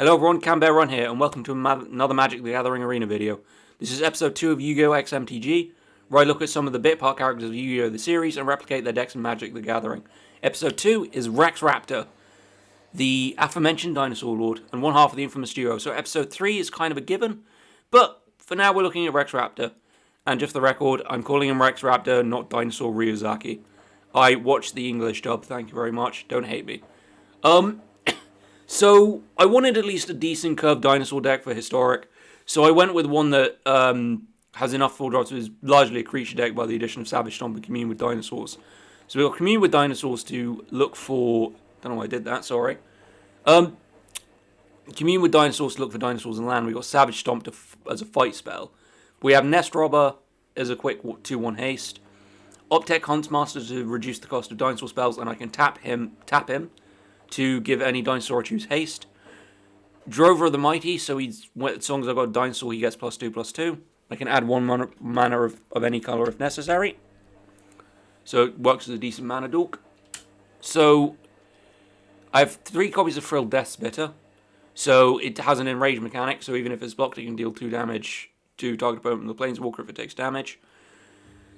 Hello everyone, Cambear Run here, and welcome to another Magic the Gathering Arena video. This is episode 2 of YGO x MTG, where I look at some of the bit part characters of YGO the series and replicate their decks in Magic the Gathering. Episode 2 is Rex Raptor, the aforementioned Dinosaur Lord, and one half of the infamous duo. So episode 3 is kind of a given, but for now we're looking at Rex Raptor. And just for the record, I'm calling him Rex Raptor, not Dinosaur Ryuzaki. I watched the English dub, thank you very much, don't hate me. So, I wanted at least a decent curved dinosaur deck for Historic, so I went with one that has enough full drops. It was largely a creature deck by the addition of Savage Stomp and Commune with Dinosaurs. So we got Commune with Dinosaurs to look for... don't know why I did that, sorry. Commune with Dinosaurs to look for dinosaurs in land. We got Savage Stomp as a fight spell. We have Nest Robber as a quick 2-1 haste. Optech Huntsmaster to reduce the cost of dinosaur spells, and I can tap him to give any dinosaur I choose haste. Drover of the Mighty, so as long as I've got a dinosaur, he gets +2/+2. I can add one mana of any colour if necessary. So it works as a decent mana dork. So I have 3 copies of Frilled Death Spitter. So it has an enrage mechanic, so even if it's blocked, it can deal 2 damage to target opponent with the Planeswalker if it takes damage.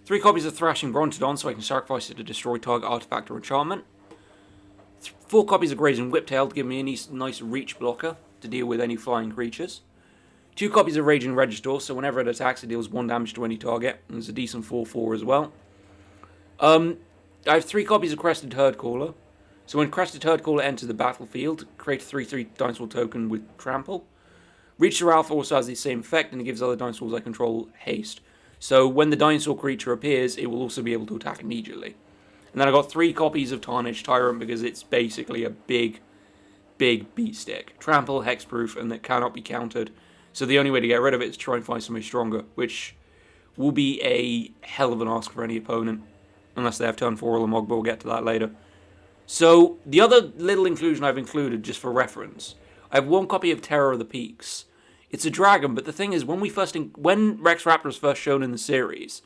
3 copies of Thrashing Brontodon, so I can sacrifice it to destroy target artifact or enchantment. 4 copies of Grazing Whiptail to give me a nice reach blocker to deal with any flying creatures. 2 copies of Raging Regisaur, so whenever it attacks, it deals 1 damage to any target, and it's a decent 4/4 as well. I have 3 copies of Crested Herdcaller, so when Crested Herdcaller enters the battlefield, create a 3/3 dinosaur token with Trample. Reach to Ralph also has the same effect, and it gives other dinosaurs I control haste. So when the dinosaur creature appears, it will also be able to attack immediately. And then I got 3 copies of Tarnished Tyrant because it's basically a big beat stick. Trample, hexproof, and that cannot be countered. So the only way to get rid of it is to try and find somebody stronger, which will be a hell of an ask for any opponent. Unless they have turn 4 or Lamog, but we'll get to that later. So the other little inclusion I've included, just for reference, I have 1 copy of Terror of the Peaks. It's a dragon, but the thing is, when Rex Raptor was first shown in the series,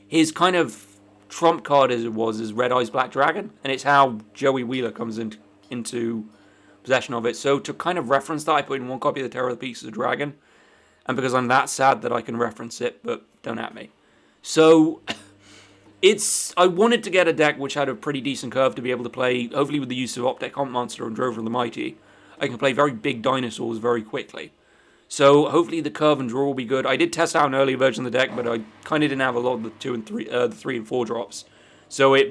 his kind of trump card as it was is Red Eyes Black Dragon, and it's how Joey Wheeler comes into possession of it. So to kind of reference that, I put in 1 copy of the Terror of the Peaks as a dragon, and because I'm that sad that I can reference it, but don't at me. So I wanted to get a deck which had a pretty decent curve to be able to play, hopefully with the use of Optech Hunt Monster and Drover of the Mighty, I can play very big dinosaurs very quickly. So hopefully the curve and draw will be good. I did test out an earlier version of the deck, but I kind of didn't have a lot of the 2 and 3, the 3 and 4 drops. So it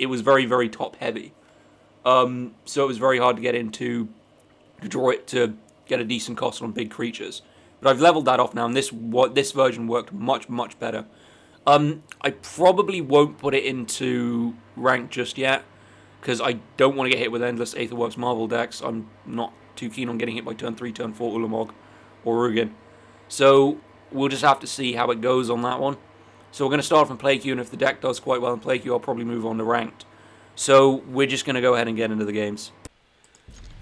was very, very top heavy. So it was very hard to get into to draw it to get a decent cost on big creatures. But I've leveled that off now, and this version worked much, much better. I probably won't put it into rank just yet, because I don't want to get hit with endless Aetherworks Marvel decks. I'm not too keen on getting hit by turn 3, turn 4 Ulamog or Rugen. So we'll just have to see how it goes on that one. So we're going to start from Play Queue, and if the deck does quite well in Play Queue, I'll probably move on to ranked. So we're just going to go ahead and get into the games.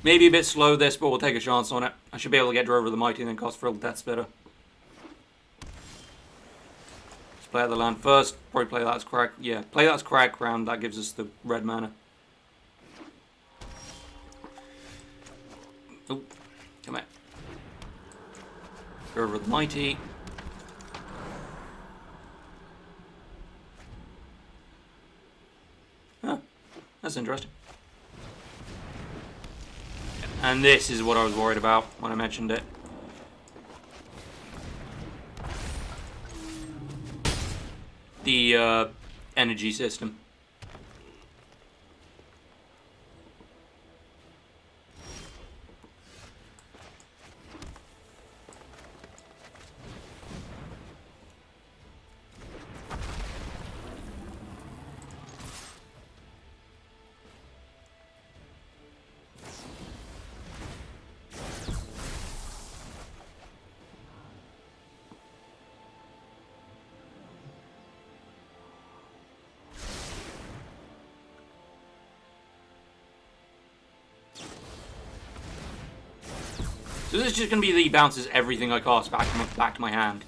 Maybe a bit slow this, but we'll take a chance on it. I should be able to get Drover of the Mighty and then cast Frilled Death Spitter. Let's play out the land first. Probably play that as Crag. Yeah, play that as Crag Crown. That gives us the red mana. Oh, come here. Drover of the Mighty. Oh, that's interesting. And this is what I was worried about when I mentioned it. The energy system. So this is just going to be that he bounces everything I cast back to my hand.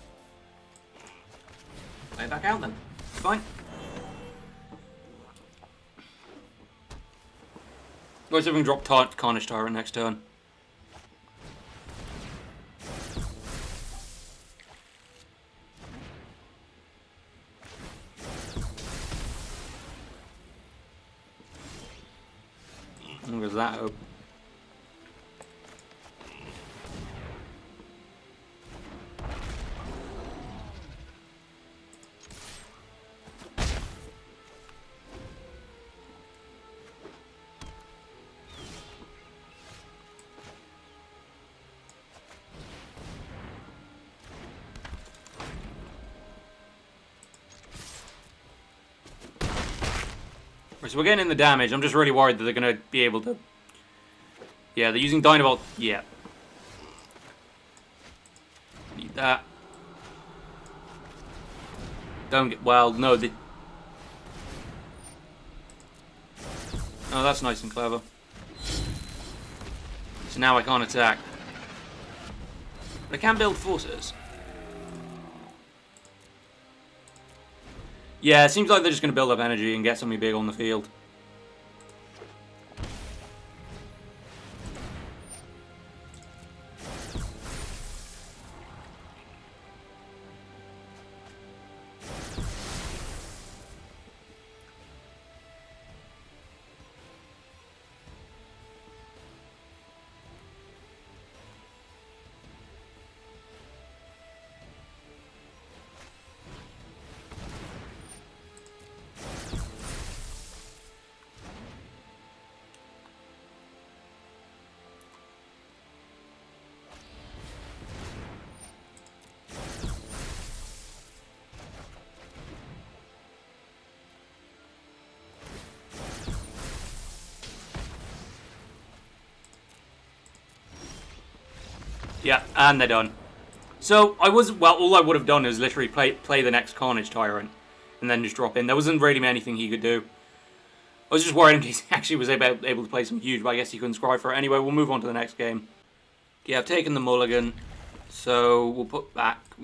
Play it back out then. It's fine. Let's see if we can drop Tarnished Tyrant next turn. goes that hope. So we're getting in the damage. I'm just really worried that they're going to be able to... Yeah, they're using Dynavolt. Yeah. Need that. Don't get... Well, no. They... Oh, that's nice and clever. So now I can't attack. But I can build forces. Yeah, it seems like they're just going to build up energy and get something big on the field. Yeah, and they're done. So, all I would have done is literally play the next Carnage Tyrant, and then just drop in. There wasn't really anything he could do. I was just worried in case he actually was able to play some huge, but I guess he couldn't scry for it. Anyway, we'll move on to the next game. Yeah, I've taken the mulligan, so we'll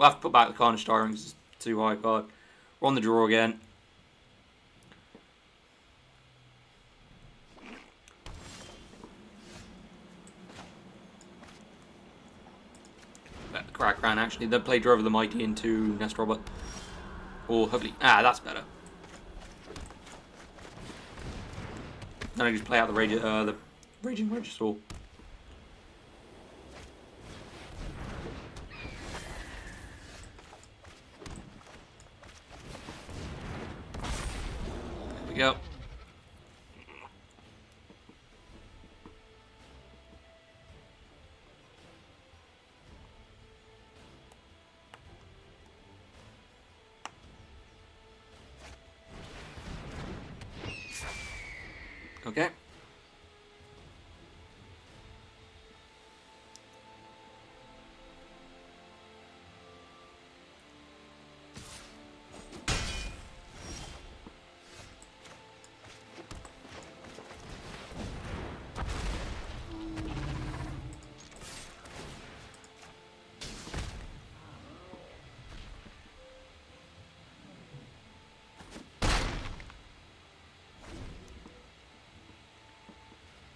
have to put back the Carnage Tyrant because it's too high card. We're on the draw again. Crack ran actually. The play drove the mighty into Nest Robber. Or hopefully. Ah, that's better. Then I just play out the Raging Regisaur. There we go. Okay.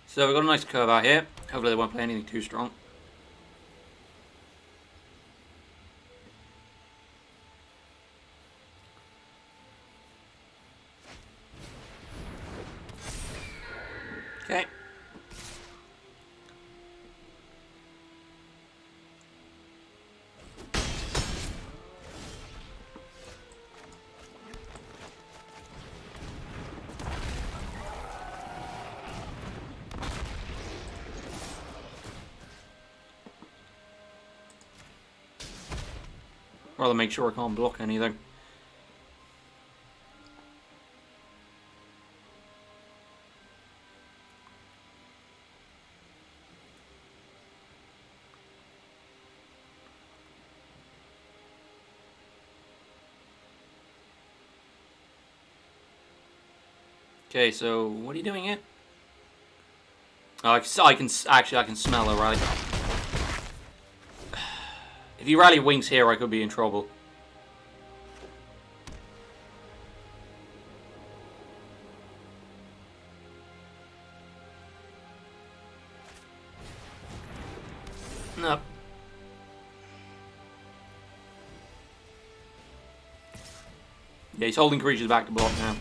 So we've got a nice curve out here. Hopefully they won't play anything too strong. Okay. Rather make sure I can't block anything. Okay, so what are you doing here? Oh, I can smell her, right? If you rally wings here, I could be in trouble. No. Yeah, he's holding creatures back to block now.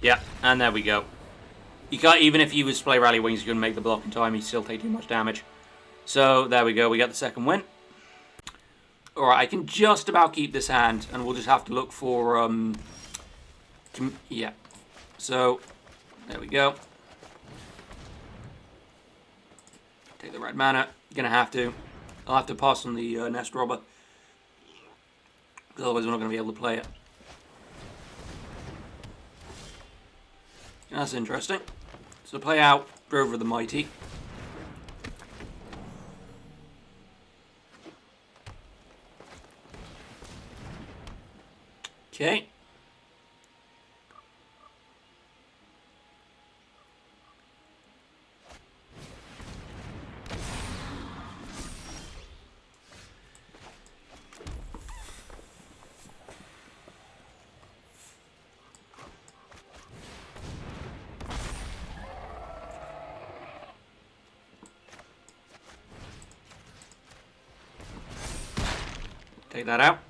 Yeah, and there we go. You can't, even if he was to play Rally Wings, you couldn't make the block in time, he'd still take too much damage. So, there we go, we got the second win. Alright, I can just about keep this hand, and we'll just have to look for, yeah. So, there we go. Take the red mana. Gonna have to. I'll have to pass on the Nest Robber. Because otherwise we're not going to be able to play it. That's interesting. So play out Drover the Mighty. Okay. Take that out.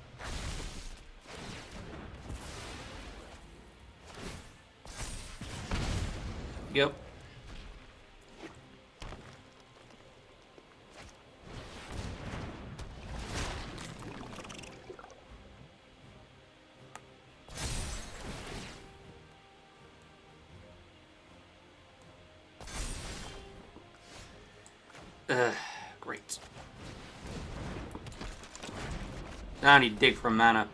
Yep. Great. Now I need to dig for mana.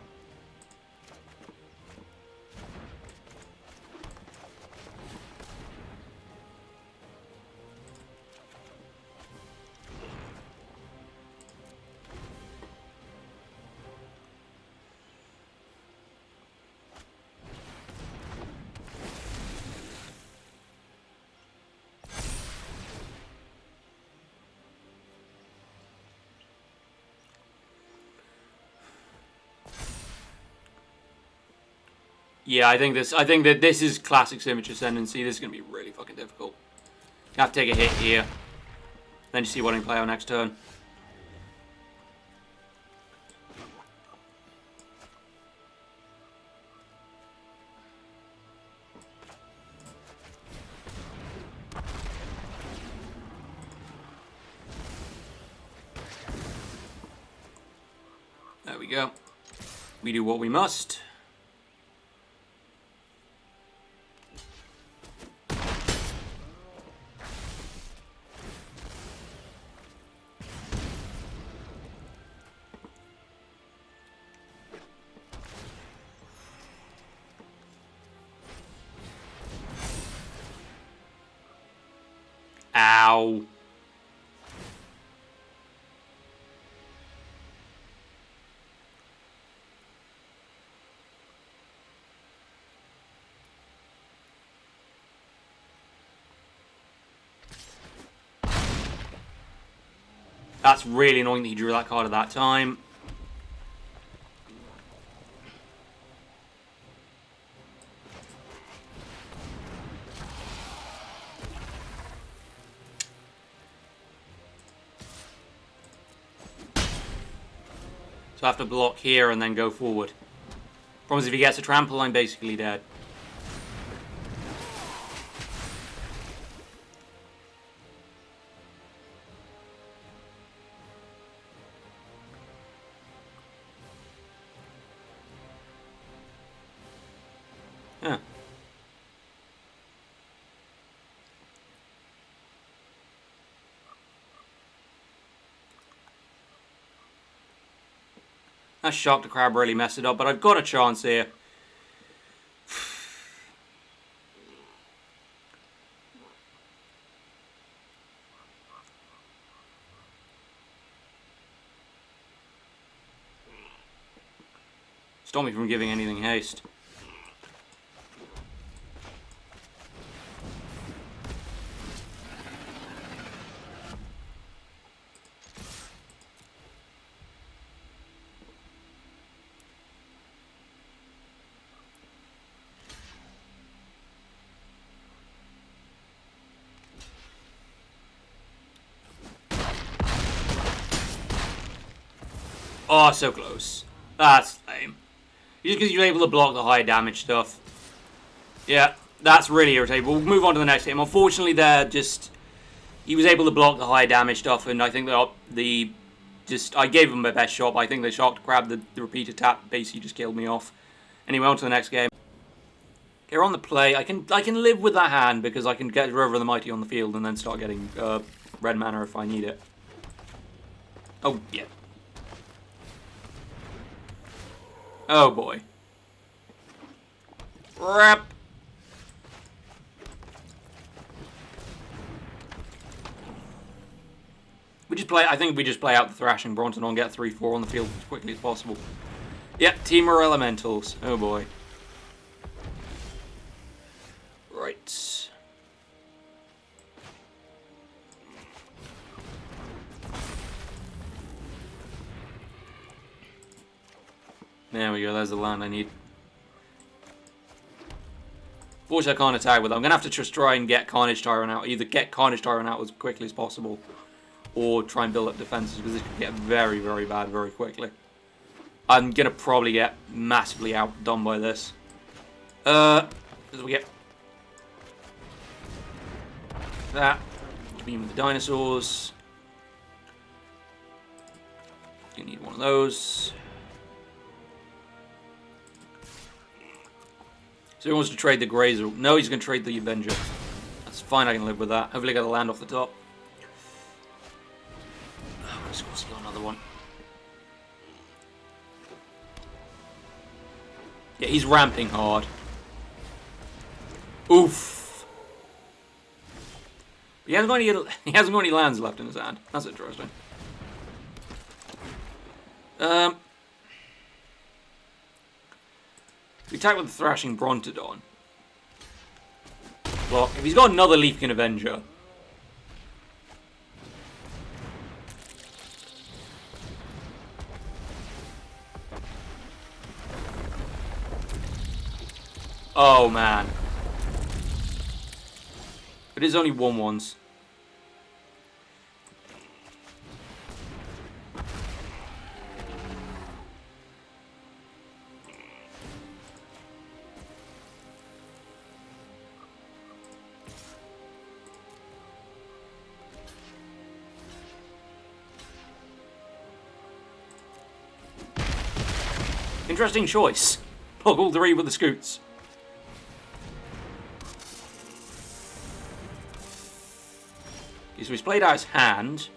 Yeah, I think that this is classic Symmetry Ascendancy. This is gonna be really fucking difficult. You have to take a hit here. Then you see what I can play out next turn. There we go. We do what we must. Ow. That's really annoying that he drew that card at that time. So I have to block here and then go forward. Problem is if he gets a trample, I'm basically dead. Yeah. That Shock the Crab really messed it up, but I've got a chance here. Stop me from giving anything haste. Oh, so close. That's lame. Just because you're able to block the high damage stuff. Yeah, That's really irritating. We'll move on to the next game. Unfortunately, he was able to block the high damage stuff, and I think I gave him my best shot, but I think the shock grab, the repeated tap, basically just killed me off. Anyway, on to the next game. Okay, we're on the play. I can live with that hand because I can get River of the Mighty on the field and then start getting red mana if I need it. Oh, yeah. Oh, boy. Rap. I think we just play out the Thrashing Bronton and get 3-4 on the field as quickly as possible. Yep, Temur Elementals. Oh boy. Right. There we go, there's the land I need. Fortunately, I can't attack with it. I'm going to have to just try and get Carnage Tyrant out. Either get Carnage Tyrant out as quickly as possible, or try and build up defenses, because this could get very, very bad very quickly. I'm going to probably get massively outdone by this. As we get that. Beam with the dinosaurs. You need one of those. So he wants to trade the Grazer. No, he's going to trade the Avenger. That's fine, I can live with that. Hopefully I get a land off the top. Oh, let's go another one. Yeah, he's ramping hard. Oof. He hasn't got any lands left in his hand. That's interesting. We attack with the Thrashing Brontodon. Well, if he's got another Leafkin Avenger. Oh man. It is only 1/1s. Interesting choice. Block all three with the scoots. Okay, so he's played out his hand.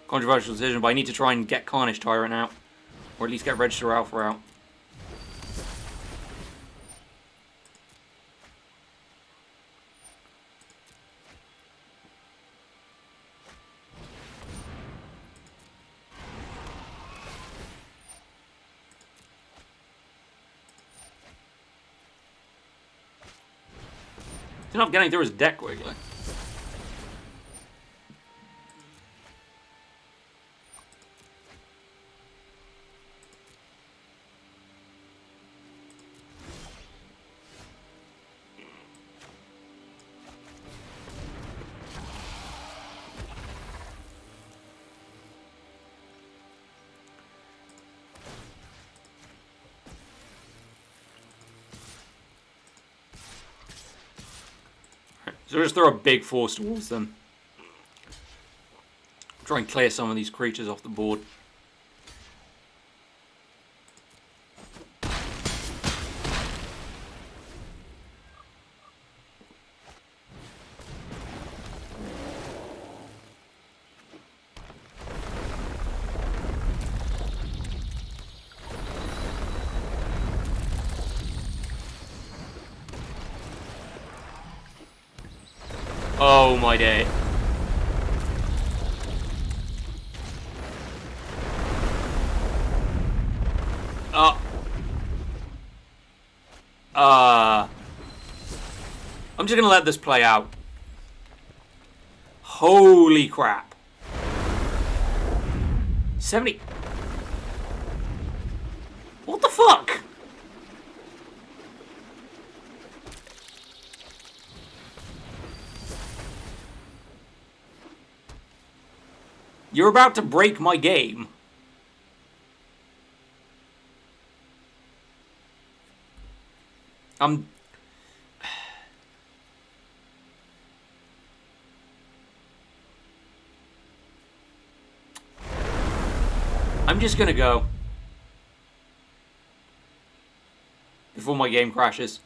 Controversial decision, but I need to try and get Carnage Tyrant out. Or at least get Register Alpha out. He's not getting through his deck quickly. So just throw a big force towards them. Try and clear some of these creatures off the board. Oh my day. I'm just gonna let this play out. Holy crap. 70. What the fuck? You're about to break my game. I'm just gonna go. Before my game crashes.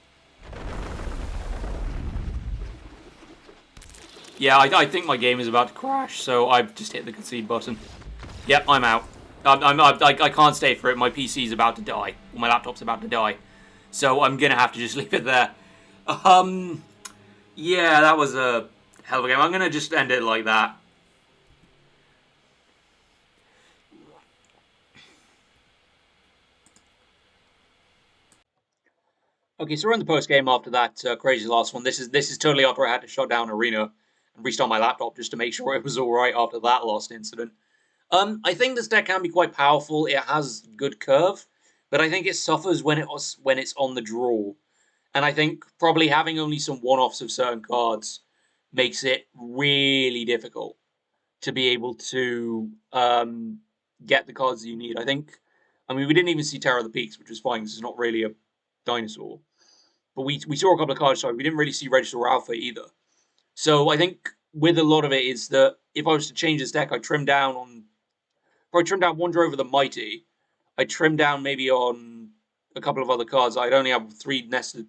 Yeah, I think my game is about to crash, so I've just hit the concede button. Yep, I'm out. I can't stay for it. My PC's about to die. My laptop's about to die. So I'm gonna have to just leave it there. Yeah, that was a hell of a game. I'm gonna just end it like that. Okay, so we're in the post game after that crazy last one. This is totally after I had to shut down Arena and restart my laptop just to make sure it was all right after that last incident. I think this deck can be quite powerful. It has good curve, but I think it suffers when it's on the draw. And I think probably having only some one-offs of certain cards makes it really difficult to be able to get the cards you need. I mean, we didn't even see Terror of the Peaks, which was fine because it's not really a dinosaur. But we saw a couple of cards, sorry, we didn't really see Regisaur Alpha either. So I think with a lot of it is that if I was to change this deck, I'd trim down on probably trim down Wanderer over the Mighty. I'd trim down maybe on a couple of other cards. I'd only have 3 nested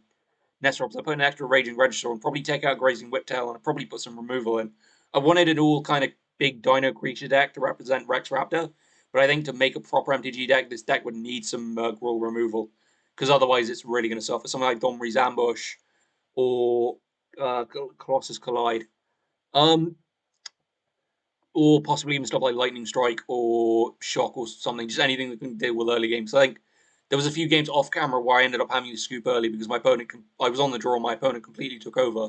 Nest Robs. I put an extra Raging Regisaur and probably take out Grazing Whiptail and I'd probably put some removal in. I wanted an all kind of big dino creature deck to represent Rex Raptor, but I think to make a proper MTG deck, this deck would need some Gruul removal because otherwise it's really going to suffer. Something like Domri's Ambush or Colossus Collide. Um, or possibly even stuff like Lightning Strike or Shock or something, just anything that can deal with early games. So I think there was a few games off camera where I ended up having to scoop early because my opponent, I was on the draw, my opponent completely took over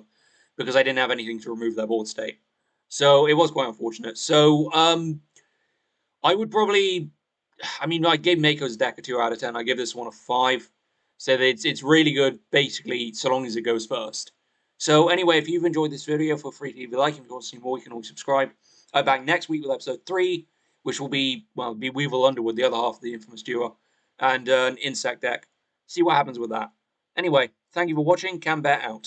because I didn't have anything to remove their board state. So it was quite unfortunate. So I would probably, I mean, I gave Mako's deck a 2 out of 10. I give this one a 5. So it's really good, basically, so long as it goes first. So anyway, if you've enjoyed this video, feel free to leave a like. If you want to see more, you can always subscribe. I'm back next week with episode 3, which will be Weevil Underwood, the other half of the infamous duo, and an insect deck. See what happens with that. Anyway, thank you for watching. Cambet out.